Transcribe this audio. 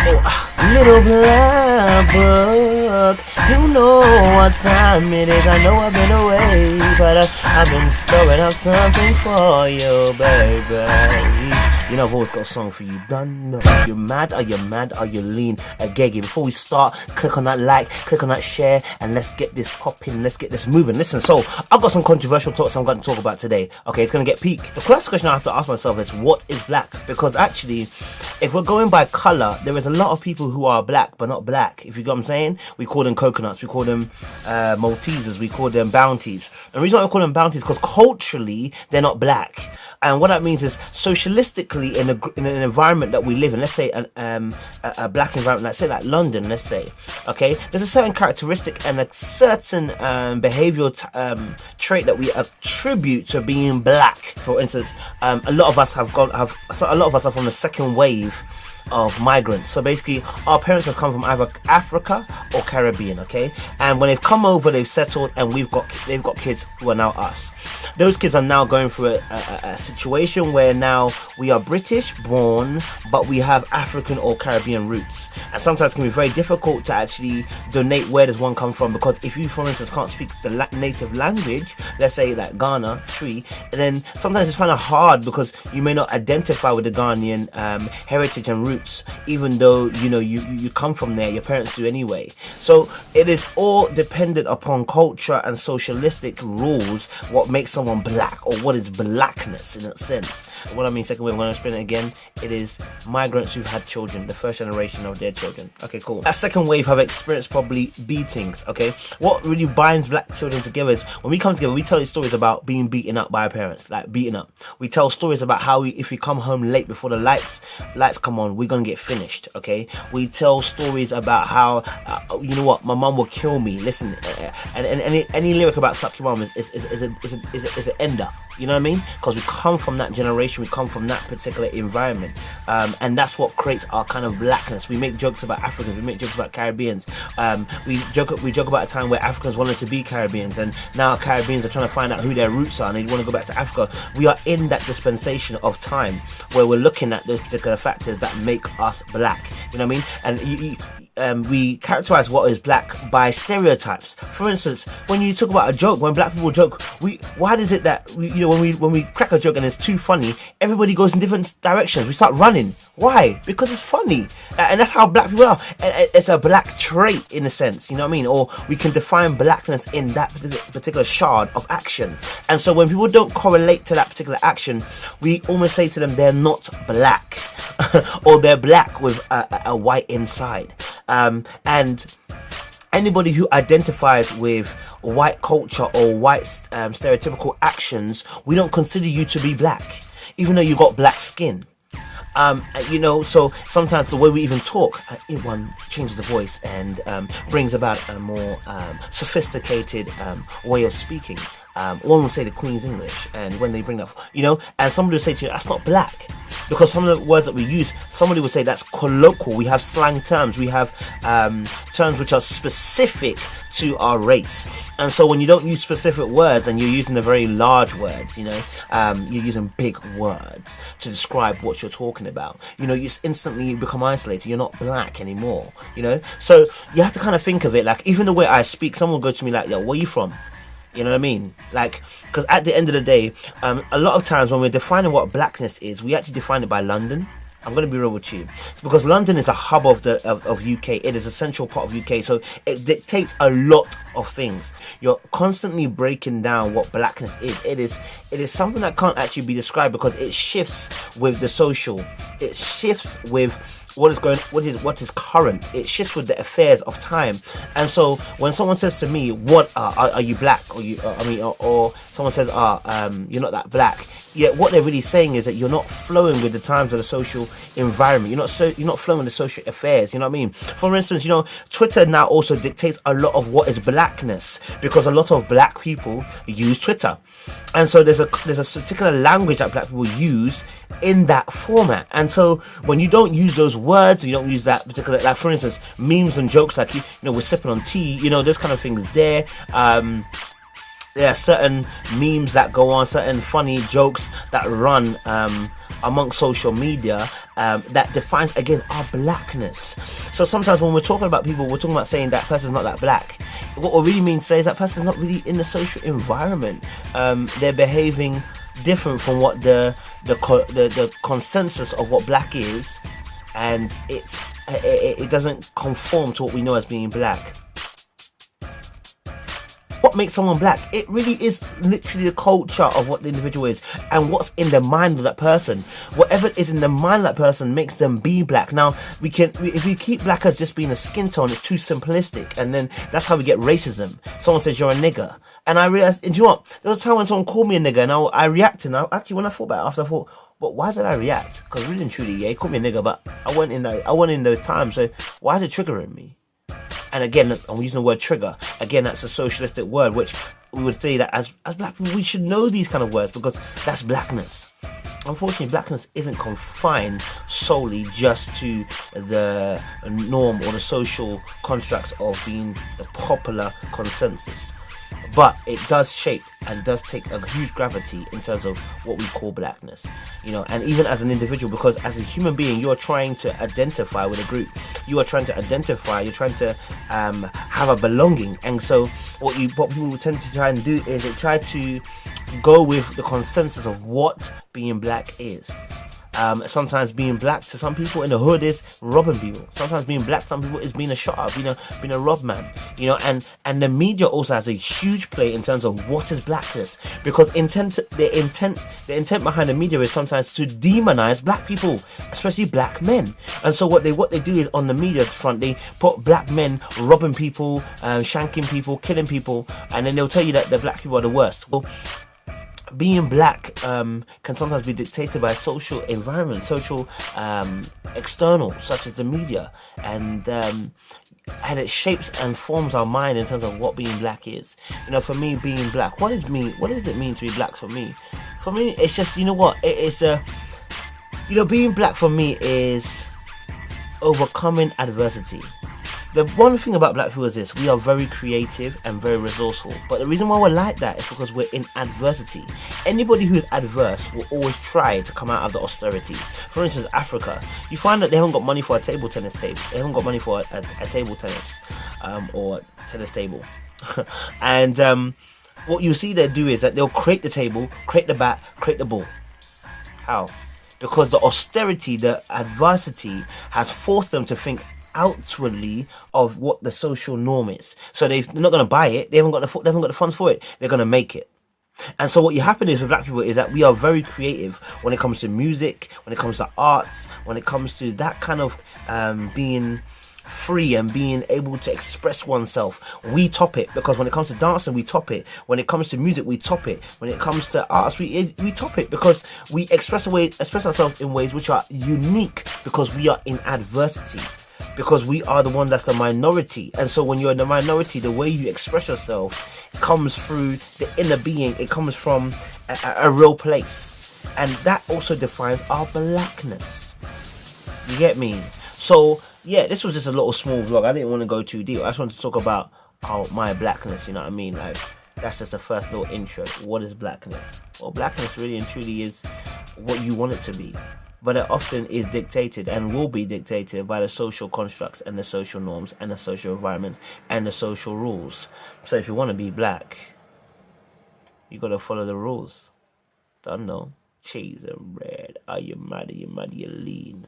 Little black book, you know what time it is. I know I've been away, but I've been storing up something for you, baby. You know I've always got a song for you. Done. No. Are you mad? Are you mad? Are you lean? Agege. Before we start, click on that like, click on that share, and let's get this popping. Let's get this moving. Listen, so I've got some controversial talks I'm going to talk about today. Okay, it's going to get peak. The first question I have to ask myself is, what is black? Because actually, if we're going by color, there is a lot of people who are black but not black. If you get what I'm saying, we call them coconuts, we call them Maltesers, we call them bounties. And the reason why we call them bounties is because culturally they're not black. And what that means is, socialistically, in an environment that we live in, let's say a black environment, let's say like London, let's say, okay, there's a certain characteristic and a certain behavioral trait that we attribute to being black. For instance, a lot of us are from the second wave of migrants. So basically, our parents have come from either Africa or Caribbean, okay? And when they've come over, they've settled, and they've got kids who are now us. Those kids are now going through a situation where now we are British born, but we have African or Caribbean roots. And sometimes it can be very difficult to actually donate where does one come from, because if you, for instance, can't speak the native language, let's say like Ghana, Tree, then sometimes it's kind of hard because you may not identify with the Ghanaian heritage and roots, even though you come from there, your parents do anyway. So it is all dependent upon culture and socialistic rules what makes someone black, or what is blackness in a sense. What I mean, second way, I'm going to explain it again. It is migrants who've had children, the first generation of their children. Okay, cool. That second wave have experienced probably beatings. Okay, what really binds black children together is when we come together, we tell these stories about being beaten up by our parents, like beaten up. We tell stories about how if we come home late before the lights come on, we're gonna get finished. Okay, we tell stories about how you know what, my mum will kill me. Listen, and any lyric about suck your mum is an ender. You know what I mean? Because we come from that generation, we come from that particular environment, and that's what creates our kind of blackness. We make jokes about Africans, we make jokes about Caribbeans. We joke about a time where Africans wanted to be Caribbeans, and now Caribbeans are trying to find out who their roots are, and they want to go back to Africa. We are in that dispensation of time where we're looking at those particular factors that make us black. You know what I mean? And we characterize what is black by stereotypes. For instance, when you talk about a joke, when black people joke, why is it that when we crack a joke and it's too funny, everybody goes in different directions? We start running. Why? Because it's funny, and that's how black people are. And it's a black trait in a sense. You know what I mean? Or we can define blackness in that particular shard of action. And so when people don't correlate to that particular action, we almost say to them they're not black, or they're black with a white inside. And anybody who identifies with white culture or white stereotypical actions, we don't consider you to be black, even though you got black skin. So sometimes the way we even talk, one changes the voice and brings about a more sophisticated way of speaking. One will say the Queen's English, and when they bring that, and somebody will say to you, that's not black. Because some of the words that we use, somebody would say that's colloquial. We have slang terms. We have terms which are specific to our race. And so when you don't use specific words and you're using the very large words, you're using big words to describe what you're talking about. You just instantly become isolated. You're not black anymore, So you have to kind of think of it like, even the way I speak, someone will go to me like, yo, where are you from? You know what I mean? Like, because at the end of the day, a lot of times when we're defining what blackness is, we actually define it by London. I'm going to be real with you. It's because London is a hub of UK. It is a central part of UK. So it dictates a lot of things. You're constantly breaking down what blackness is. It is something that can't actually be described because it shifts with the social. It shifts with what is current. It shifts with the affairs of time. And so when someone says to me, "What are you black?" or someone says, "You're not that black." Yeah, what they're really saying is that you're not flowing with the times of the social environment. You're not flowing with the social affairs. You know what I mean? For instance, Twitter now also dictates a lot of what is blackness, because a lot of black people use Twitter, and so there's a particular language that black people use in that format. And so when you don't use those words, you don't use that particular, like for instance, memes and jokes like we're sipping on tea. Those kind of things there. There are certain memes that go on, certain funny jokes that run amongst social media that defines again our blackness. So sometimes when we're talking about people, we're talking about saying that person's not that black. What we really mean to say is that person's not really in the social environment. They're behaving different from what the consensus of what black is, and it doesn't conform to what we know as being black. What makes someone black? It really is literally the culture of what the individual is and what's in the mind of that person. Whatever is in the mind of that person makes them be black. Now, if we keep black as just being a skin tone, it's too simplistic, and then that's how we get racism. Someone says you're a nigger, and I realized, and do you know what? There was a time when someone called me a nigger, and I reacted. And actually, when I thought about it after, I thought, but why did I react? Because really and truly, yeah, he called me a nigger, but I wasn't in those times. So why is it triggering me? And again, I'm using the word trigger. Again, that's a socialistic word, which we would say that as black people, we should know these kind of words because that's blackness. Unfortunately, blackness isn't confined solely just to the norm or the social constructs of being the popular consensus. But it does shape and does take a huge gravity in terms of what we call blackness, and even as an individual, because as a human being, you're trying to identify with a group. You're trying to have a belonging. And so what people tend to try and do is they try to go with the consensus of what being black is. Sometimes being black to some people in the hood is robbing people. Sometimes being black to some people is being a shotter, being a rob man. And the media also has a huge play in terms of what is blackness, because the intent behind the media is sometimes to demonize black people, especially black men. And so what they do is on the media front, they put black men robbing people, shanking people, killing people, and then they'll tell you that the black people are the worst. Well, being black can sometimes be dictated by social environment, social external, such as the media, and it shapes and forms our mind in terms of what being black is. For me, being black, what does it mean to be black for me? For me, it's just, being black for me is overcoming adversity. The one thing about black people is this: we are very creative and very resourceful. But the reason why we're like that is because we're in adversity. Anybody who is adverse will always try to come out of the austerity. For instance, Africa, you find that they haven't got money for a table tennis table. They haven't got money for a table tennis or tennis table. And what you see them do is that they'll create the table, create the bat, create the ball. How? Because the austerity, the adversity has forced them to think outwardly of what the social norm is. So they're not going to buy it. They haven't got the funds for it. They're going to make it. And so what you happen is with black people is that we are very creative when it comes to music, when it comes to arts, when it comes to that kind of being free and being able to express oneself. We top it, because when it comes to dancing, we top it. When it comes to music, we top it. When it comes to arts, we top it, because we express ourselves in ways which are unique, because we are in adversity. Because we are the one that's the minority. And so when you're in the minority, the way you express yourself comes through the inner being. It comes from a real place. And that also defines our blackness. You get me? So, yeah, this was just a little small vlog. I didn't want to go too deep. I just wanted to talk about my blackness, you know what I mean? Like, that's just the first little intro. What is blackness? Well, blackness really and truly is what you want it to be. But it often is dictated and will be dictated by the social constructs and the social norms and the social environments and the social rules. So if you want to be black, you got to follow the rules. Don't know. Cheese and red. Are you mad? Are you mad? Are you lean?